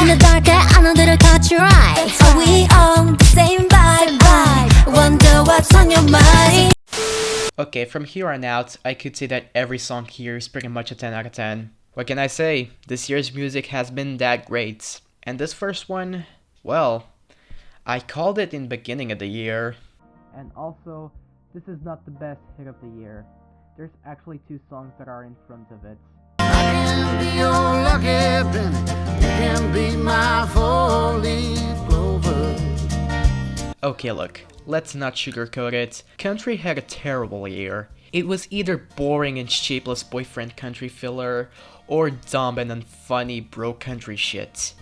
in the dark I know that I caught your eye. Are we on the same vibe? I wonder what's on your mind. Okay, from here on out, I could say that every song here is pretty much a 10 out of 10. What can I say? This year's music has been that great. And this first one, well, I called it in beginning of the year. And also, this is not the best hit of the year. There's actually 2 songs that are in front of it. I can be your lucky penny. You can be my four-leaf clover. Okay, look, let's not sugarcoat it. Country had a terrible year. It was either boring and shapeless boyfriend country filler, or dumb and unfunny bro country shit.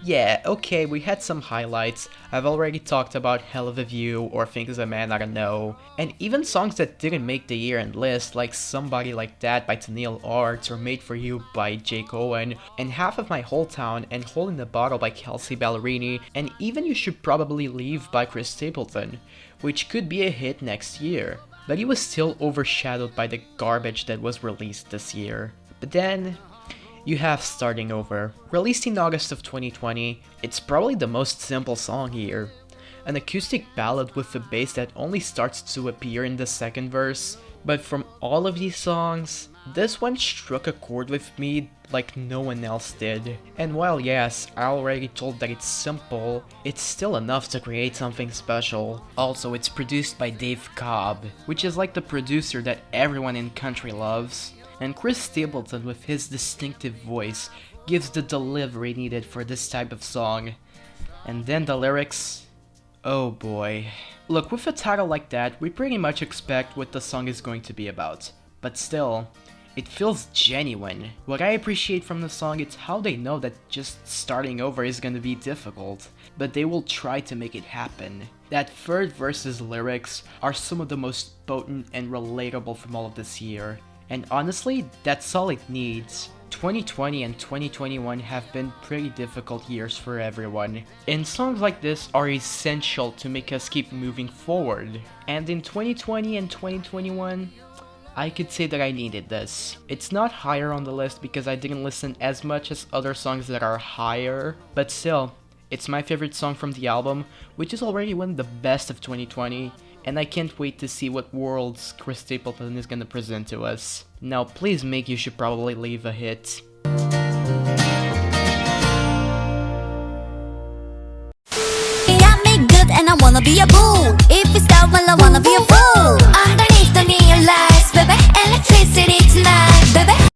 Yeah, okay, we had some highlights. I've already talked about Hell of a View or Think as a Man I Don't Know, and even songs that didn't make the year-end list, like Somebody Like That by Tennille Arts or Made For You by Jake Owen, and Half of My Whole Town and Hole in the Bottle by Kelsea Ballerini, and even You Should Probably Leave by Chris Stapleton, which could be a hit next year. But he was still overshadowed by the garbage that was released this year. But then, you have Starting Over. Released in August of 2020, it's probably the most simple song here. An acoustic ballad with a bass that only starts to appear in the second verse, but from all of these songs, this one struck a chord with me like no one else did. And while yes, I already told that it's simple, it's still enough to create something special. Also, it's produced by Dave Cobb, which is like the producer that everyone in country loves. And Chris Stapleton, with his distinctive voice, gives the delivery needed for this type of song. And then the lyrics, oh boy. Look, with a title like that, we pretty much expect what the song is going to be about. But still, it feels genuine. What I appreciate from the song is how they know that just starting over is gonna be difficult, but they will try to make it happen. That third verse's lyrics are some of the most potent and relatable from all of this year. And honestly, that's all it needs. 2020 and 2021 have been pretty difficult years for everyone, and songs like this are essential to make us keep moving forward. And in 2020 and 2021, I could say that I needed this. It's not higher on the list because I didn't listen as much as other songs that are higher, but still, it's my favorite song from the album, which is already one of the best of 2020, and I can't wait to see what worlds Chris Stapleton is gonna present to us. Now please make You Should Probably Leave a hit. I make good and I wanna be a bull. If you start, well I wanna be a fool. Underneath the neon lights, baby, electricity tonight, baby.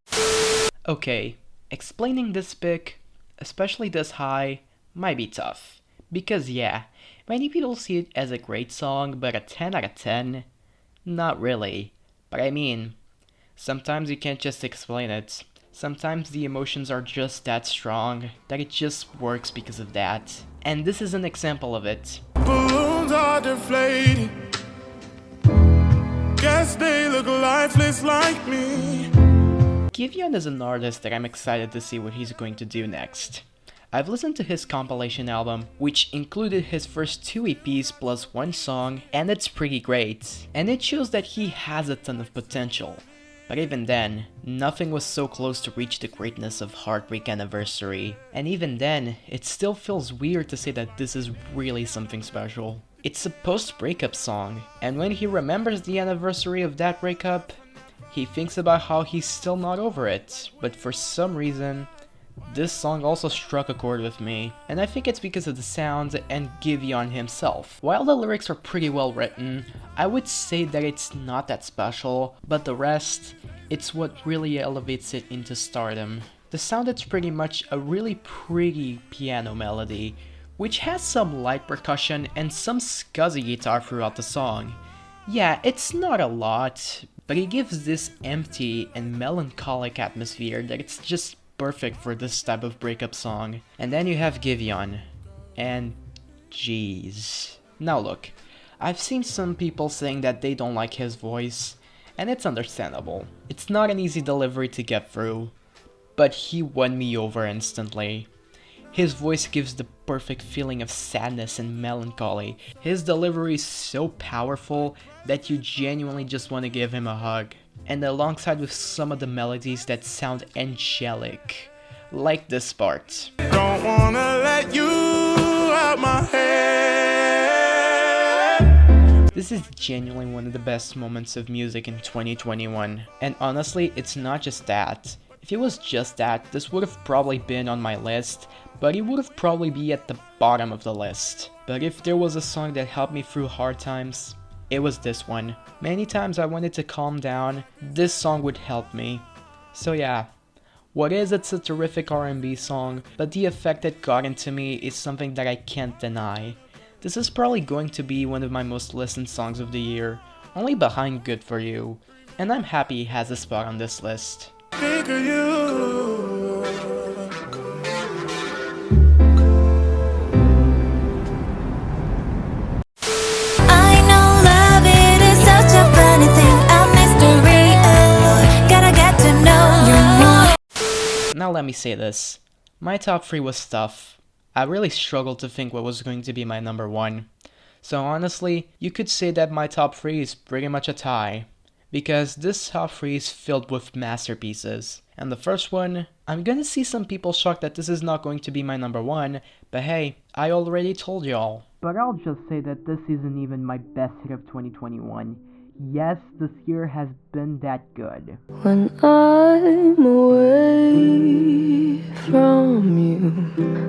Okay, explaining this pick, especially this high, might be tough. Because yeah, many people see it as a great song, but a 10 out of 10? Not really. But I mean, sometimes you can't just explain it. Sometimes the emotions are just that strong that it just works because of that. And this is an example of it. Balloons are deflating. Guess they look lifeless like me. Giveon is an artist that I'm excited to see what he's going to do next. I've listened to his compilation album, which included his first 2 EPs plus 1 song, and it's pretty great. And it shows that he has a ton of potential. But even then, nothing was so close to reach the greatness of Heartbreak Anniversary. And even then, it still feels weird to say that this is really something special. It's a post-breakup song, and when he remembers the anniversary of that breakup, he thinks about how he's still not over it. But for some reason, this song also struck a chord with me, and I think it's because of the sounds and Giveon himself. While the lyrics are pretty well written, I would say that it's not that special, but the rest, it's what really elevates it into stardom. The sound is pretty much a really pretty piano melody, which has some light percussion and some scuzzy guitar throughout the song. Yeah, it's not a lot, but it gives this empty and melancholic atmosphere that it's just perfect for this type of breakup song. And then you have Giveon, and jeez. Now look, I've seen some people saying that they don't like his voice, and it's understandable. It's not an easy delivery to get through, but he won me over instantly. His voice gives the perfect feeling of sadness and melancholy. His delivery is so powerful that you genuinely just want to give him a hug. And alongside with some of the melodies that sound angelic, like this part. Don't wanna let you out my head. This is genuinely one of the best moments of music in 2021. And honestly, it's not just that. If it was just that, this would have probably been on my list, but it would have probably be at the bottom of the list. But if there was a song that helped me through hard times, it was this one. Many times I wanted to calm down, this song would help me. So yeah, it's a terrific R&B song, but the effect it got into me is something that I can't deny. This is probably going to be one of my most listened songs of the year, only behind Good For You, and I'm happy it has a spot on this list. Think of you. I know love it is such a funny thing, a mystery, oh, gotta get to know you more. Now let me say this, my top 3 was tough. I really struggled to think what was going to be my number 1. So honestly, you could say that my top 3 is pretty much a tie, because this top 3 is filled with masterpieces. And the first one, I'm gonna see some people shocked that this is not going to be my number 1, but hey, I already told y'all. But I'll just say that this isn't even my best hit of 2021. Yes, this year has been that good. When I'm away from you,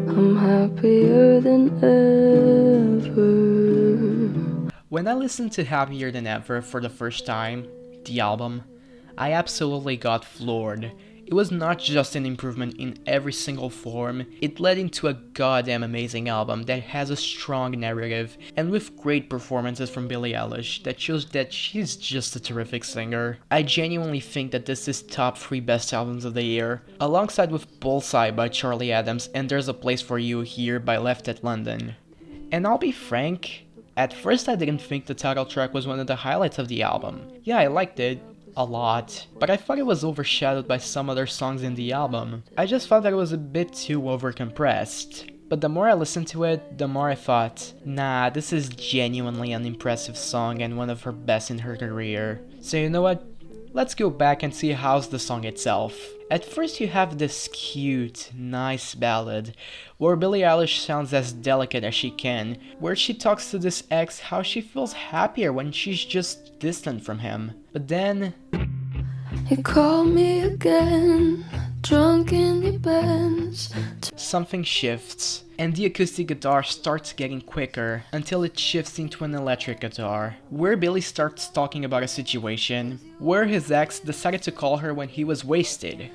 I'm happier than ever. When I listened to Happier Than Ever for the first time, the album, I absolutely got floored. It was not just an improvement in every single form, it led into a goddamn amazing album that has a strong narrative and with great performances from Billie Eilish that shows that she's just a terrific singer. I genuinely think that this is top 3 best albums of the year, alongside with Bullseye by Charlie Adams and There's a Place for You Here by Left at London. And I'll be frank, at first I didn't think the title track was one of the highlights of the album. Yeah, I liked it a lot, but I thought it was overshadowed by some other songs in the album. I just thought that it was a bit too overcompressed. But the more I listened to it, the more I thought, nah, this is genuinely an impressive song and one of her best in her career. So you know what? Let's go back and see how's the song itself. At first you have this cute, nice ballad, where Billie Eilish sounds as delicate as she can, where she talks to this ex how she feels happier when she's just distant from him. But then You call me again, drunk in your Benz. something shifts, and the acoustic guitar starts getting quicker until it shifts into an electric guitar, where Billy starts talking about a situation where his ex decided to call her when he was wasted.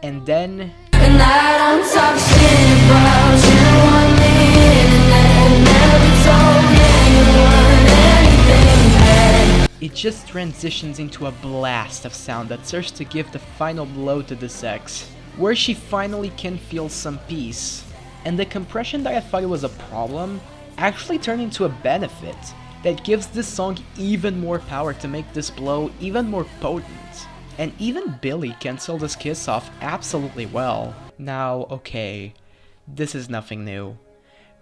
And then And I don't talk shit about you on the internet. Never told anyone anything bad. it just transitions into a blast of sound that serves to give the final blow to this ex, where she finally can feel some peace. And the compression that I thought it was a problem actually turned into a benefit that gives this song even more power to make this blow even more potent. And even Billy cancelled this kiss off absolutely well. Now, okay, this is nothing new.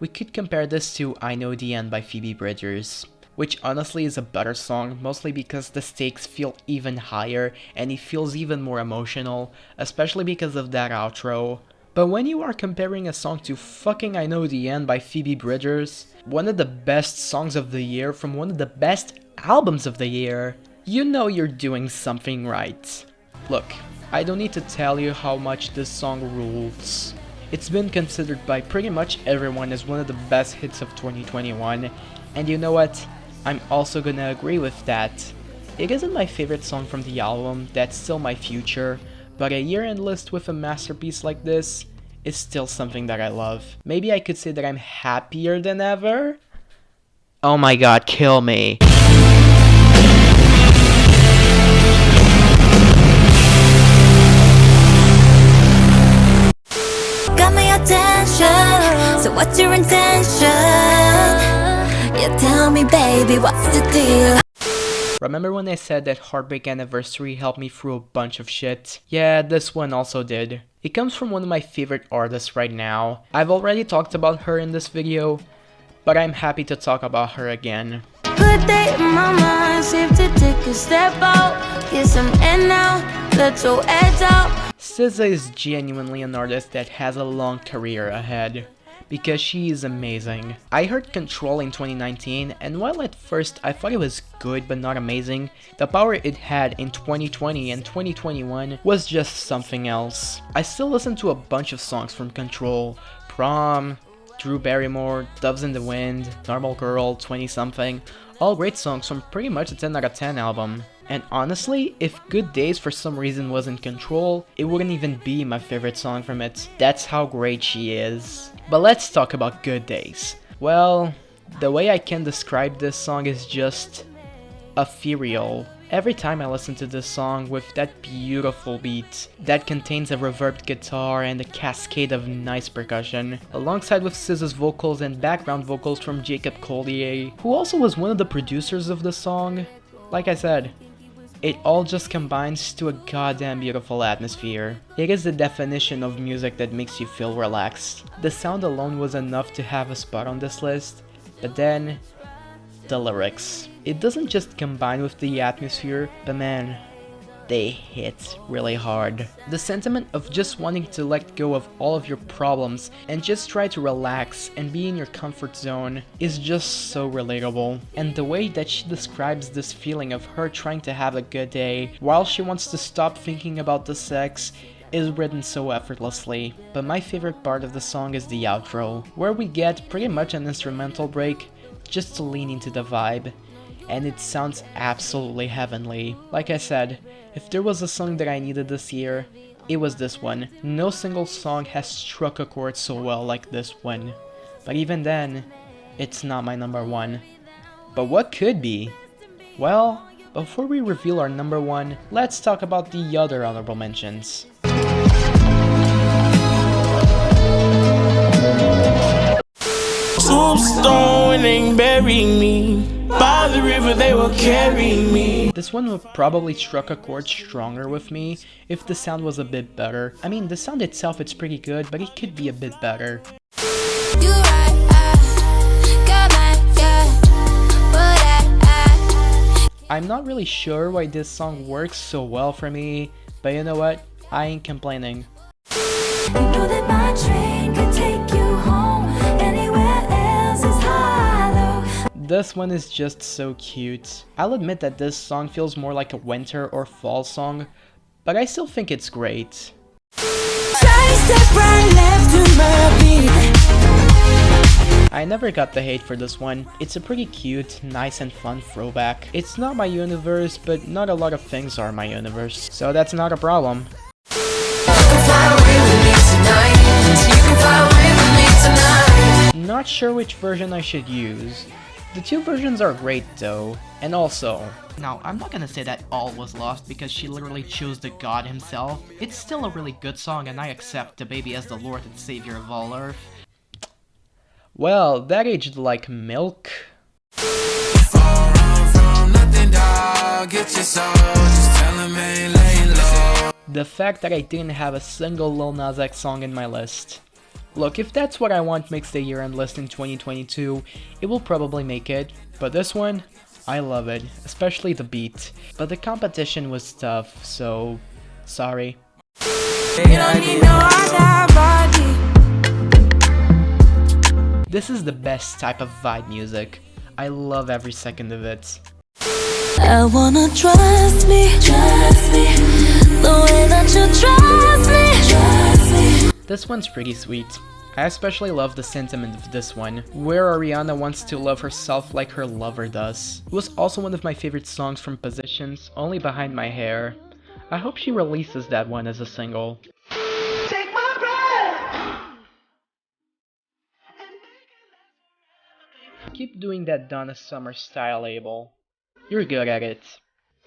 We could compare this to I Know the End by Phoebe Bridgers, which honestly is a better song, mostly because the stakes feel even higher and it feels even more emotional, especially because of that outro. But when you are comparing a song to fucking I Know the End by Phoebe Bridgers, one of the best songs of the year from one of the best albums of the year, you know you're doing something right. Look, I don't need to tell you how much this song rules. It's been considered by pretty much everyone as one of the best hits of 2021, and you know what? I'm also gonna agree with that. It isn't my favorite song from the album, that's still my future, but a year-end list with a masterpiece like this is still something that I love. Maybe I could say that I'm happier than ever? Oh my god, kill me. Got my attention, so what's your intention? You tell me baby, what's the deal? Remember when I said that Heartbreak Anniversary helped me through a bunch of shit? Yeah, this one also did. It comes from one of my favorite artists right now. I've already talked about her in this video, but I'm happy to talk about her again. Good day in my mind, safe to take a step out. Get some air now, let your edge out. SZA is genuinely an artist that has a long career ahead, because she is amazing. I heard Control in 2019, and while at first I thought it was good but not amazing, the power it had in 2020 and 2021 was just something else. I still listen to a bunch of songs from Control: Prom, Drew Barrymore, Doves in the Wind, Normal Girl, 20 Something, all great songs from pretty much a 10 out of 10 album. And honestly, if Good Days for some reason was in Control, it wouldn't even be my favorite song from it. That's how great she is. But let's talk about Good Days. Well, the way I can describe this song is just ethereal. Every time I listen to this song with that beautiful beat that contains a reverbed guitar and a cascade of nice percussion, alongside with SZA's vocals and background vocals from Jacob Collier, who also was one of the producers of the song, like I said, it all just combines to a goddamn beautiful atmosphere. It is the definition of music that makes you feel relaxed. The sound alone was enough to have a spot on this list, but then the lyrics. It doesn't just combine with the atmosphere, but man, they hit really hard. The sentiment of just wanting to let go of all of your problems and just try to relax and be in your comfort zone is just so relatable. And the way that she describes this feeling of her trying to have a good day while she wants to stop thinking about the sex is written so effortlessly. But my favorite part of the song is the outro, where we get pretty much an instrumental break just to lean into the vibe. And it sounds absolutely heavenly. Like I said, if there was a song that I needed this year, it was this one. No single song has struck a chord so well like this one. But even then, it's not my number one. But what could be? Well, before we reveal our number one, let's talk about the other honorable mentions. Tombstone ain't burying me. By the river they will carry me. This one would probably struck a chord stronger with me if the sound was a bit better. I mean, the sound itself it's pretty good, but it could be a bit better. I'm not really sure why this song works so well for me, but you know what? I ain't complaining. You know that my train could take you home. Anywhere else is hollow. This one is just so cute. I'll admit that this song feels more like a winter or fall song, but I still think it's great. I never got the hate for this one. It's a pretty cute, nice and fun throwback. It's not my universe, but not a lot of things are my universe, so that's not a problem. Not sure which version I should use. The two versions are great though, and also... Now, I'm not gonna say that all was lost because she literally chose the god himself. It's still a really good song and I accept the baby as the Lord and Savior of all Earth. Well, that aged like milk. The fact that I didn't have a single Lil Nas X song in my list. Look, if that's what I want makes the year-end list in 2022, it will probably make it, but this one, I love it, especially the beat. But the competition was tough, so sorry. This is the best type of vibe music. I love every second of it. I wanna trust me, the way that you trust me. This one's pretty sweet. I especially love the sentiment of this one, where Ariana wants to love herself like her lover does. It was also one of my favorite songs from Positions, only behind my hair. I hope she releases that one as a single. Take my breath. Keep doing that Donna Summer style, Abel. You're good at it.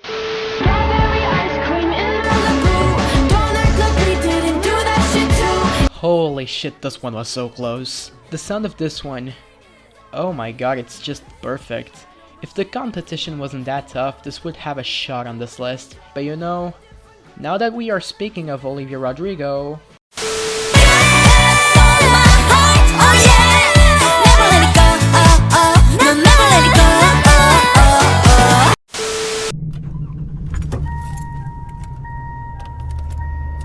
Strawberry ice cream in Malibu. Don't act like we didn't do that shit too. Holy shit, this one was so close. The sound of this one, oh my god, it's just perfect. If the competition wasn't that tough, this would have a shot on this list. But you know, now that we are speaking of Olivia Rodrigo,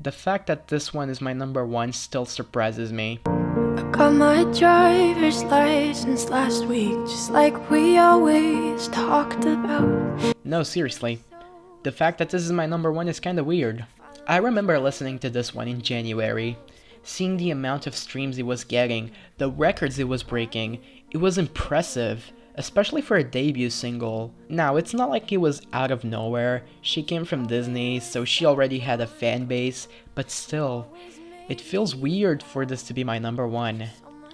the fact that this one is my number one still surprises me. I got my driver's license last week, just like we always talked about. No, seriously. The fact that this is my number one is kinda weird. I remember listening to this one in January, seeing the amount of streams it was getting, the records it was breaking. It was impressive, especially for a debut single. Now, it's not like it was out of nowhere. She came from Disney, so she already had a fan base, but still, it feels weird for this to be my number one.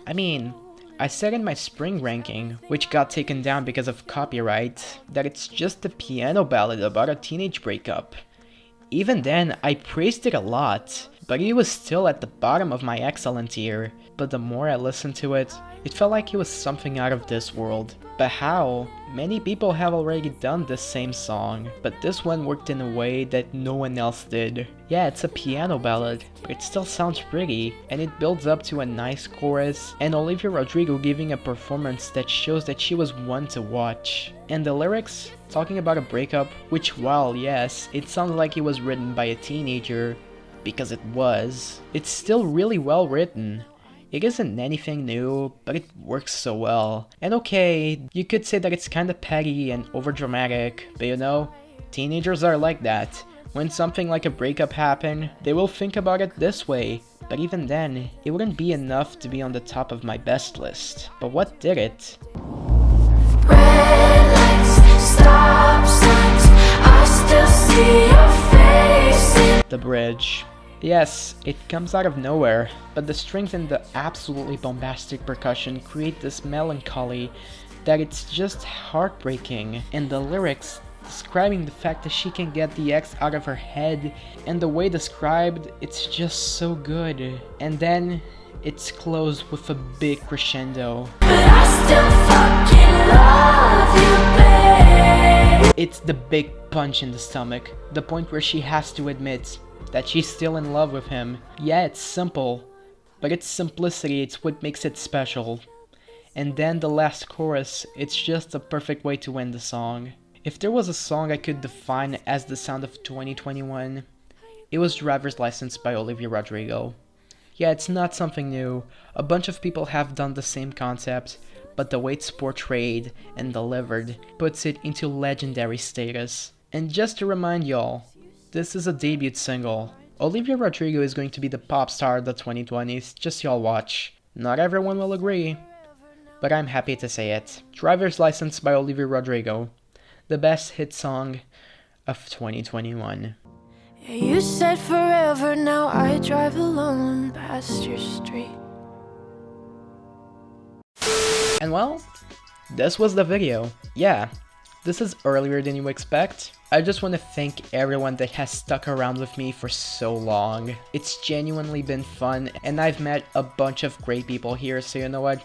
I mean, I said in my spring ranking, which got taken down because of copyright, that it's just a piano ballad about a teenage breakup. Even then, I praised it a lot, but it was still at the bottom of my excellent tier. But the more I listened to it, it felt like it was something out of this world. But how? Many people have already done this same song, but this one worked in a way that no one else did. Yeah, it's a piano ballad, but it still sounds pretty, and it builds up to a nice chorus, and Olivia Rodrigo giving a performance that shows that she was one to watch. And the lyrics, talking about a breakup, which while yes, it sounds like it was written by a teenager, because it was, it's still really well written. It isn't anything new, but it works so well. And okay, you could say that it's kinda petty and overdramatic, but you know, teenagers are like that. When something like a breakup happened, they will think about it this way. But even then, it wouldn't be enough to be on the top of my best list. But what did it? Red lights, stop signs, I still see your face. The bridge. Yes, it comes out of nowhere, but the strings and the absolutely bombastic percussion create this melancholy that it's just heartbreaking. And the lyrics, describing the fact that she can get the ex out of her head, and the way described, it's just so good. And then, it's closed with a big crescendo. But I still fucking love you, babe. It's the big punch in the stomach, the point where she has to admit that she's still in love with him. Yeah, it's simple, but its simplicity, it's what makes it special. And then the last chorus, it's just a perfect way to end the song. If there was a song I could define as the sound of 2021, it was Driver's License by Olivia Rodrigo. Yeah, it's not something new, a bunch of people have done the same concept, but the way it's portrayed and delivered puts it into legendary status. And just to remind y'all, this is a debut single. Olivia Rodrigo is going to be the pop star of the 2020s, just y'all watch. Not everyone will agree, but I'm happy to say it. Driver's License by Olivia Rodrigo, the best hit song of 2021. Yeah, you said forever, now I drive alone past your street. And well, this was the video. Yeah, this is earlier than you expect. I just want to thank everyone that has stuck around with me for so long. It's genuinely been fun, and I've met a bunch of great people here, so you know what?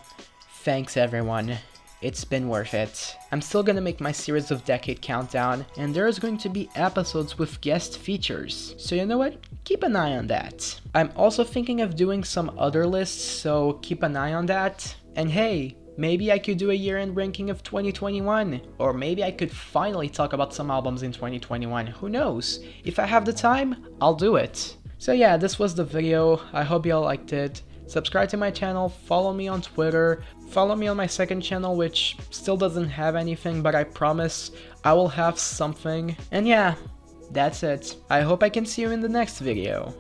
Thanks everyone. It's been worth it. I'm still gonna make my series of Decade Countdown, and there's going to be episodes with guest features. So you know what? Keep an eye on that. I'm also thinking of doing some other lists, so keep an eye on that. And hey, maybe I could do a year-end ranking of 2021, or maybe I could finally talk about some albums in 2021, who knows? If I have the time, I'll do it. So yeah, this was the video, I hope y'all liked it. Subscribe to my channel, follow me on Twitter, follow me on my second channel which still doesn't have anything, but I promise I will have something. And yeah, that's it. I hope I can see you in the next video.